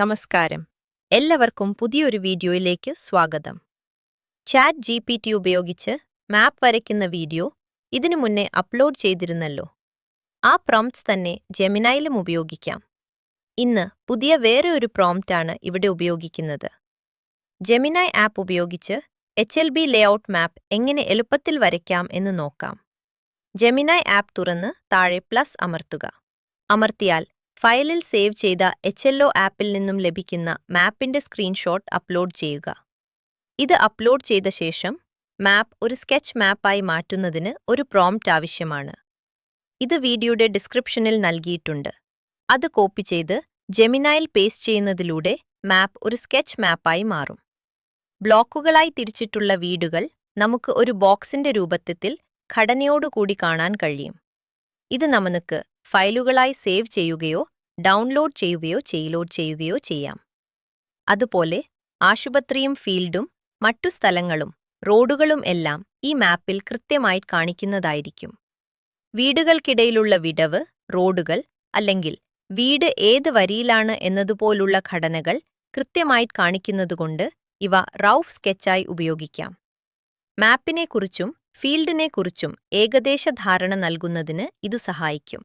നമസ്കാരം. എല്ലാവർക്കും പുതിയൊരു വീഡിയോയിലേക്ക് സ്വാഗതം. ചാറ്റ് ജിപിടി ഉപയോഗിച്ച് മാപ്പ് വരയ്ക്കുന്ന വീഡിയോ ഇതിനു മുന്നേ അപ്ലോഡ് ചെയ്തിരുന്നല്ലോ. ആ പ്രോംപ്റ്റ്സ് തന്നെ ജെമിനൈയിലും ഉപയോഗിക്കാം. ഇന്ന് പുതിയ വേറെ ഒരു പ്രോംപ്റ്റാണ് ഇവിടെ ഉപയോഗിക്കുന്നത്. ജെമിനൈ ആപ്പ് ഉപയോഗിച്ച് HLB ലേഔട്ട് മാപ്പ് എങ്ങനെ എളുപ്പത്തിൽ വരയ്ക്കാം എന്ന് നോക്കാം. ജെമിനൈ ആപ്പ് തുറന്ന് താഴെ പ്ലസ് അമർത്തുക. അമർത്തിയാൽ ഫയലിൽ സേവ് ചെയ്ത HLO ആപ്പിൽ നിന്നും ലഭിക്കുന്ന മാപ്പിന്റെ സ്ക്രീൻഷോട്ട് അപ്ലോഡ് ചെയ്യുക. ഇത് അപ്ലോഡ് ചെയ്ത ശേഷം മാപ്പ് ഒരു സ്കെച്ച് മാപ്പായി മാറ്റുന്നതിന് ഒരു പ്രോംപ്റ്റ് ആവശ്യമാണ്. ഇത് വീഡിയോയുടെ ഡിസ്ക്രിപ്ഷനിൽ നൽകിയിട്ടുണ്ട്. അത് കോപ്പി ചെയ്ത് ജെമിനൈയിൽ പേസ്റ്റ് ചെയ്യുന്നതിലൂടെ മാപ്പ് ഒരു സ്കെച്ച് മാപ്പായി മാറും. ബ്ലോക്കുകളായി തിരിച്ചിട്ടുള്ള വീടുകൾ നമുക്ക് ഒരു ബോക്സിന്റെ രൂപത്തിൽ ഘടനയോടുകൂടി കാണാൻ കഴിയും. ഇത് നമുക്ക് ഫയലുകളായി സേവ് ചെയ്യുകയോ ഡൗൺലോഡ് ചെയ്യുകയോ ചെയ്യാം. അതുപോലെ ആശുപത്രിയും ഫീൽഡും മറ്റു സ്ഥലങ്ങളും റോഡുകളും എല്ലാം ഈ മാപ്പിൽ കൃത്യമായി കാണിക്കുന്നതായിരിക്കും. വീടുകൾക്കിടയിലുള്ള വിടവ്, റോഡുകൾ അല്ലെങ്കിൽ വീട് ഏത് വരിയിലാണ് എന്നതുപോലുള്ള ഘടനകൾ കൃത്യമായി കാണിക്കുന്നതുകൊണ്ട് ഇവ റഫ് സ്കെച്ചായി ഉപയോഗിക്കാം. മാപ്പിനെക്കുറിച്ചും ഫീൽഡിനെക്കുറിച്ചും ഏകദേശ ധാരണ നൽകുന്നതിന് ഇതു സഹായിക്കും.